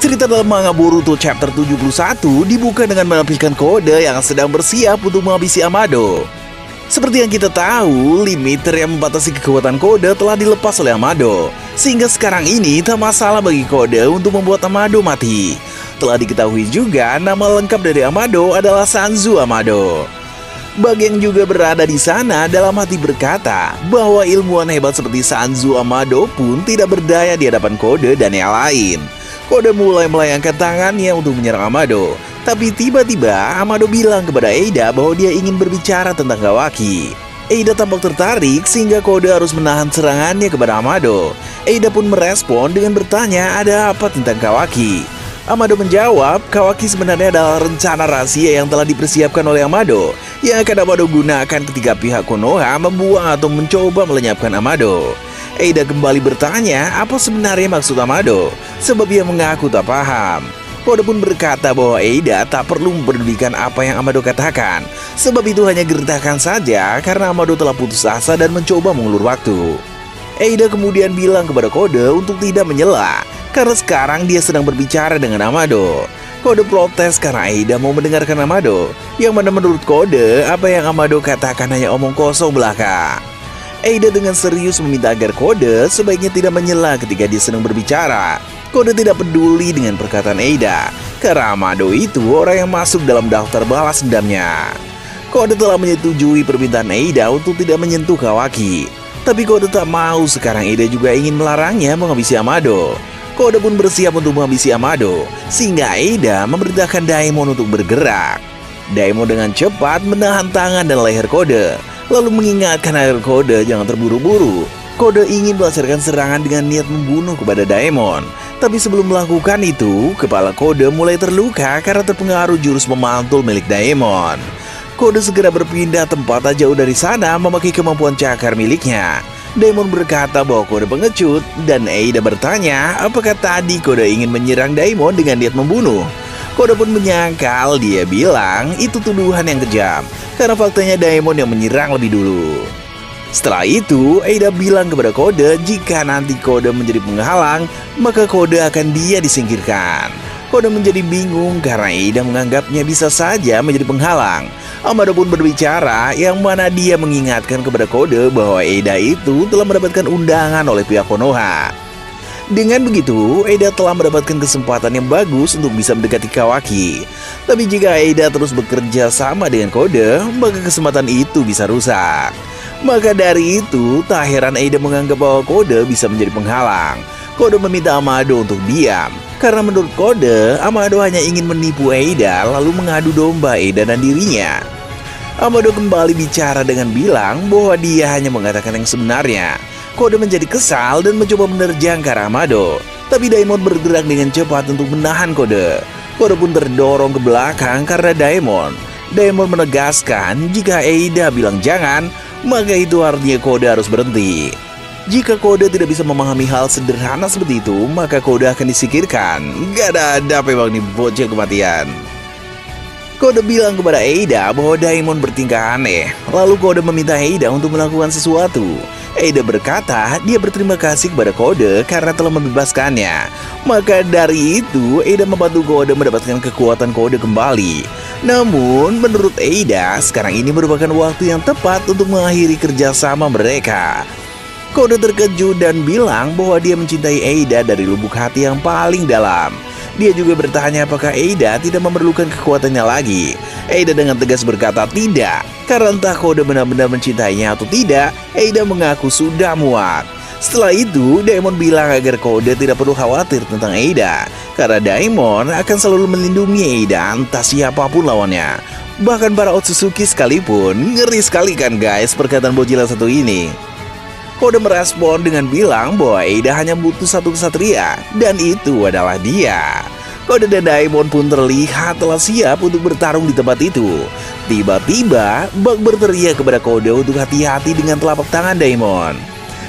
Cerita dalam manga Boruto chapter 71 dibuka dengan menampilkan kode yang sedang bersiap untuk menghabisi Amado. Seperti yang kita tahu, limiter yang membatasi kekuatan kode telah dilepas oleh Amado, sehingga sekarang ini tak masalah bagi kode untuk membuat Amado mati. Telah diketahui juga nama lengkap dari Amado adalah Sanzu Amado. Bagi yang juga berada di sana dalam hati berkata bahwa ilmuwan hebat seperti Sanzu Amado pun tidak berdaya di hadapan kode dan yang lain. Kode mulai melayangkan tangannya untuk menyerang Amado. Tapi tiba-tiba Amado bilang kepada Eida bahwa dia ingin berbicara tentang Kawaki. Eida tampak tertarik sehingga kode harus menahan serangannya kepada Amado. Eida pun merespon dengan bertanya ada apa tentang Kawaki. Amado menjawab, Kawaki sebenarnya adalah rencana rahasia yang telah dipersiapkan oleh Amado, yang akan Amado gunakan ketika pihak Konoha membuang atau mencoba melenyapkan Amado. Eida kembali bertanya apa sebenarnya maksud Amado, sebab ia mengaku tak paham. Kode pun berkata bahwa Eida tak perlu mempedulikan apa yang Amado katakan, sebab itu hanya gertakan saja karena Amado telah putus asa dan mencoba mengulur waktu. Eida kemudian bilang kepada Kode untuk tidak menyela, karena sekarang dia sedang berbicara dengan Amado. Kode protes karena Eida mau mendengarkan Amado, yang mana menurut Kode apa yang Amado katakan hanya omong kosong belaka. Eida dengan serius meminta agar Kode sebaiknya tidak menyela ketika dia sedang berbicara. Kode tidak peduli dengan perkataan Eida, karena Amado itu orang yang masuk dalam daftar balas dendamnya. Kode telah menyetujui permintaan Eida untuk tidak menyentuh Kawaki. Tapi Kode tak mau sekarang Eida juga ingin melarangnya menghabisi Amado. Kode pun bersiap untuk menghabisi Amado, sehingga Eida memerintahkan Daemon untuk bergerak. Daemon dengan cepat menahan tangan dan leher Kode, lalu mengingatkan agar Kode jangan terburu-buru. Kode ingin melancarkan serangan dengan niat membunuh kepada Daemon. Tapi sebelum melakukan itu, kepala Kode mulai terluka karena terpengaruh jurus memantul milik Daemon. Kode segera berpindah tempat tak jauh dari sana memakai kemampuan cakar miliknya. Daemon berkata bahwa Kode pengecut, dan Eida bertanya apakah tadi Kode ingin menyerang Daemon dengan niat membunuh. Kode pun menyangkal, dia bilang itu tuduhan yang kejam, karena faktanya Daemon yang menyerang lebih dulu. Setelah itu, Eida bilang kepada Kode jika nanti Kode menjadi penghalang, maka Kode akan dia disingkirkan. Kode menjadi bingung karena Eida menganggapnya bisa saja menjadi penghalang. Amado pun berbicara yang mana dia mengingatkan kepada Kode bahwa Eida itu telah mendapatkan undangan oleh pihak Konoha. Dengan begitu, Eida telah mendapatkan kesempatan yang bagus untuk bisa mendekati Kawaki. Tapi jika Eida terus bekerja sama dengan Kode, maka kesempatan itu bisa rusak. Maka dari itu, tak heran Eida menganggap bahwa Kode bisa menjadi penghalang. Kode meminta Amado untuk diam, karena menurut Kode, Amado hanya ingin menipu Eida lalu mengadu domba Eida dan dirinya. Amado kembali bicara dengan bilang bahwa dia hanya mengatakan yang sebenarnya. Kode menjadi kesal dan mencoba menerjang ke arah Amado, tapi Daemon bergerak dengan cepat untuk menahan Kode. Kode pun terdorong ke belakang karena Daemon. Daemon menegaskan jika Eida bilang jangan, maka itu artinya Kode harus berhenti. Jika Kode tidak bisa memahami hal sederhana seperti itu, maka Kode akan disingkirkan. Gak ada memang nih bocil kematian. Kode bilang kepada Eida bahwa Daemon bertingkah aneh. Lalu Kode meminta Eida untuk melakukan sesuatu. Eida berkata dia berterima kasih kepada Kode karena telah membebaskannya. Maka dari itu Eida membantu Kode mendapatkan kekuatan Kode kembali. Namun menurut Eida sekarang ini merupakan waktu yang tepat untuk mengakhiri kerjasama mereka. Kode terkejut dan bilang bahwa dia mencintai Eida dari lubuk hati yang paling dalam. Dia juga bertanya apakah Eida tidak memerlukan kekuatannya lagi. Eida dengan tegas berkata tidak, karena entah Kode benar-benar mencintainya atau tidak. Eida mengaku sudah muak. Setelah itu, Daemon bilang agar Kode tidak perlu khawatir tentang Eida, karena Daemon akan selalu melindungi Eida entah siapapun lawannya. Bahkan para Otsutsuki sekalipun. Ngeri sekali kan guys perkataan bocil satu ini. Kode merespon dengan bilang bahwa Eida hanya butuh satu kesatria, dan itu adalah dia. Kode dan Daemon pun terlihat telah siap untuk bertarung di tempat itu. Tiba-tiba, Bug berteriak kepada Kode untuk hati-hati dengan telapak tangan Daemon.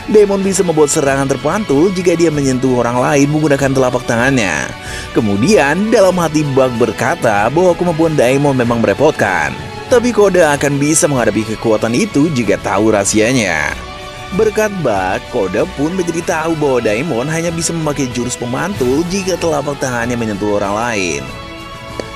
Daemon bisa membuat serangan terpantul jika dia menyentuh orang lain menggunakan telapak tangannya. Kemudian, dalam hati Bug berkata bahwa kemampuan Daemon memang merepotkan. Tapi Kode akan bisa menghadapi kekuatan itu jika tahu rahasianya. Berkat bug, Kode pun menjadi tahu bahwa Daemon hanya bisa memakai jurus pemantul jika telapak tangannya menyentuh orang lain.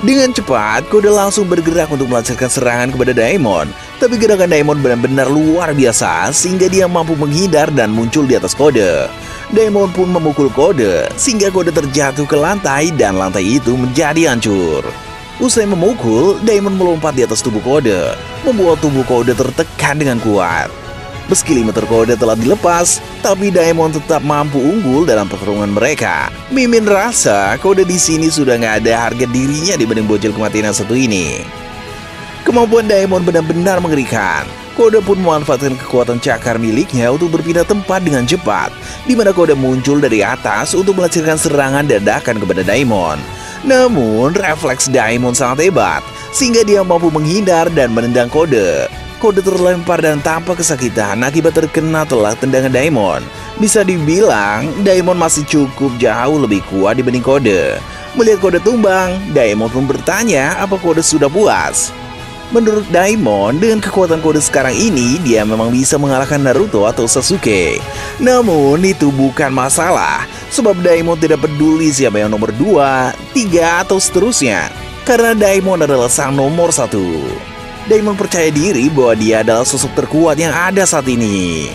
Dengan cepat, Kode langsung bergerak untuk melancarkan serangan kepada Daemon. Tapi gerakan Daemon benar-benar luar biasa sehingga dia mampu menghindar dan muncul di atas Kode. Daemon pun memukul Kode sehingga Kode terjatuh ke lantai dan lantai itu menjadi hancur. Usai memukul, Daemon melompat di atas tubuh Kode, membuat tubuh Kode tertekan dengan kuat. Meski limiter Kode telah dilepas, tapi Daemon tetap mampu unggul dalam pertarungan mereka. Mimin rasa Kode di sini sudah nggak ada harga dirinya dibanding bocil kematian yang satu ini. Kemampuan Daemon benar-benar mengerikan. Kode pun memanfaatkan kekuatan cakar miliknya untuk berpindah tempat dengan cepat, di mana Kode muncul dari atas untuk melancarkan serangan dadakan kepada Daemon. Namun, refleks Daemon sangat hebat, sehingga dia mampu menghindar dan menendang Kode. Kode terlempar dan tampak kesakitan akibat terkena telak tendangan Daemon. Bisa dibilang, Daemon masih cukup jauh lebih kuat dibanding Kode. Melihat Kode tumbang, Daemon pun bertanya apa Kode sudah puas. Menurut Daemon, dengan kekuatan Kode sekarang ini, dia memang bisa mengalahkan Naruto atau Sasuke. Namun, itu bukan masalah, sebab Daemon tidak peduli siapa yang nomor 2, 3, atau seterusnya. Karena Daemon adalah sang nomor 1. Daemon percaya diri bahwa dia adalah sosok terkuat yang ada saat ini.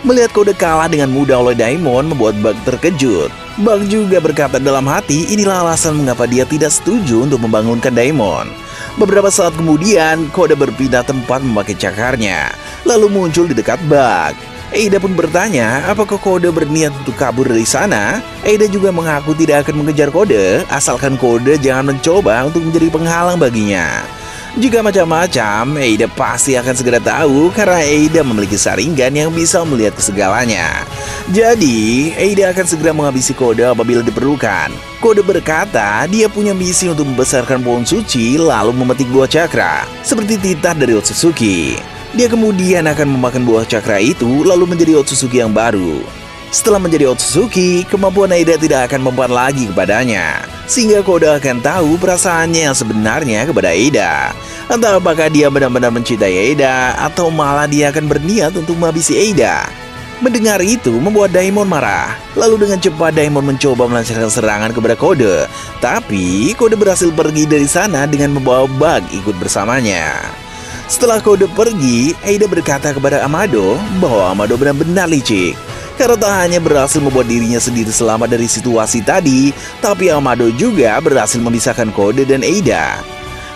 Melihat Kode kalah dengan mudah oleh Daemon membuat Bug terkejut. Bug juga berkata dalam hati, inilah alasan mengapa dia tidak setuju untuk membangunkan Daemon. Beberapa saat kemudian, Kode berpindah tempat memakai cakarnya, lalu muncul di dekat Bug. Eida pun bertanya, apakah Kode berniat untuk kabur dari sana? Eida juga mengaku tidak akan mengejar Kode, asalkan Kode jangan mencoba untuk menjadi penghalang baginya. Jika macam-macam, Eida pasti akan segera tahu karena Eida memiliki saringan yang bisa melihat ke segalanya. Jadi, Eida akan segera menghabisi Kode apabila diperlukan. Kode berkata dia punya misi untuk membesarkan pohon suci lalu memetik buah cakra, seperti titah dari Otsutsuki. Dia kemudian akan memakan buah cakra itu lalu menjadi Otsutsuki yang baru. Setelah menjadi Otsutsuki, kemampuan Eida tidak akan mempan lagi kepadanya, sehingga Kode akan tahu perasaannya yang sebenarnya kepada Eida. Entah apakah dia benar-benar mencintai Eida atau malah dia akan berniat untuk menghabisi Eida. Mendengar itu membuat Daemon marah. Lalu dengan cepat Daemon mencoba melancarkan serangan kepada Kode. Tapi Kode berhasil pergi dari sana dengan membawa Bug ikut bersamanya. Setelah Kode pergi, Eida berkata kepada Amado bahwa Amado benar-benar licik. Karena tak hanya berhasil membuat dirinya sendiri selamat dari situasi tadi, tapi Amado juga berhasil memisahkan Kode dan Eida.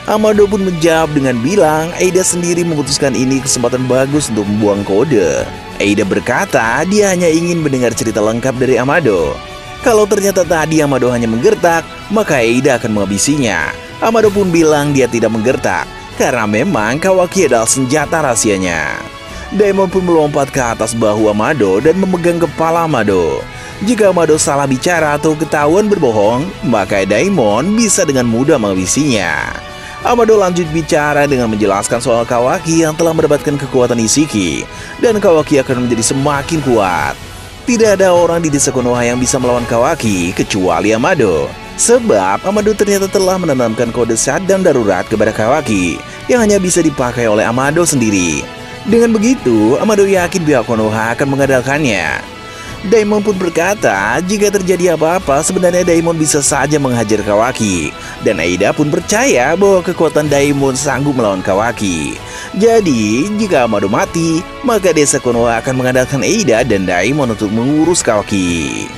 Amado pun menjawab dengan bilang Eida sendiri memutuskan ini kesempatan bagus untuk membuang Kode. Eida berkata dia hanya ingin mendengar cerita lengkap dari Amado. Kalau ternyata tadi Amado hanya menggertak, maka Eida akan menghabisinya. Amado pun bilang dia tidak menggertak, karena memang Kawaki adalah senjata rahasianya. Daemon pun melompat ke atas bahu Amado dan memegang kepala Amado. Jika Amado salah bicara atau ketahuan berbohong, maka Daemon bisa dengan mudah menghabisinya. Amado lanjut bicara dengan menjelaskan soal Kawaki yang telah mendapatkan kekuatan Isshiki, dan Kawaki akan menjadi semakin kuat. Tidak ada orang di desa Konoha yang bisa melawan Kawaki kecuali Amado. Sebab Amado ternyata telah menanamkan kode shutdown darurat kepada Kawaki yang hanya bisa dipakai oleh Amado sendiri. Dengan begitu, Amado yakin pihak Konoha akan mengandalkannya. Daemon pun berkata, jika terjadi apa-apa, sebenarnya Daemon bisa saja menghajar Kawaki. Dan Eida pun percaya bahwa kekuatan Daemon sanggup melawan Kawaki. Jadi, jika Amado mati, maka desa Konoha akan mengandalkan Eida dan Daemon untuk mengurus Kawaki.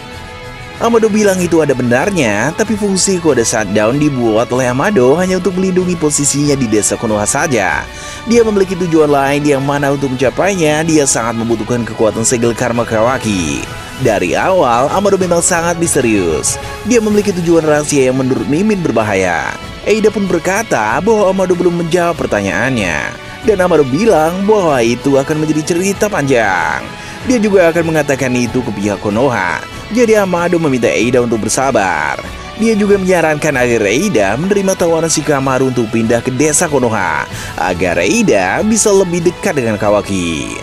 Amado bilang itu ada benarnya, tapi fungsi kode shutdown dibuat oleh Amado hanya untuk melindungi posisinya di desa Konoha saja. Dia memiliki tujuan lain yang mana untuk mencapainya dia sangat membutuhkan kekuatan segel karma Kawaki. Dari awal, Amado memang sangat misterius. Dia memiliki tujuan rahasia yang menurut Mimin berbahaya. Eida pun berkata bahwa Amado belum menjawab pertanyaannya. Dan Amado bilang bahwa itu akan menjadi cerita panjang. Dia juga akan mengatakan itu ke pihak Konoha. Jadi Amado meminta Eida untuk bersabar. Dia juga menyarankan agar Eida menerima tawaran Shikamaru untuk pindah ke desa Konoha agar Eida bisa lebih dekat dengan Kawaki.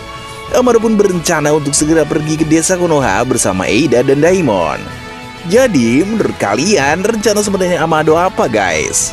Amado pun berencana untuk segera pergi ke desa Konoha bersama Eida dan Daemon. Jadi menurut kalian rencana sebenarnya Amado apa guys?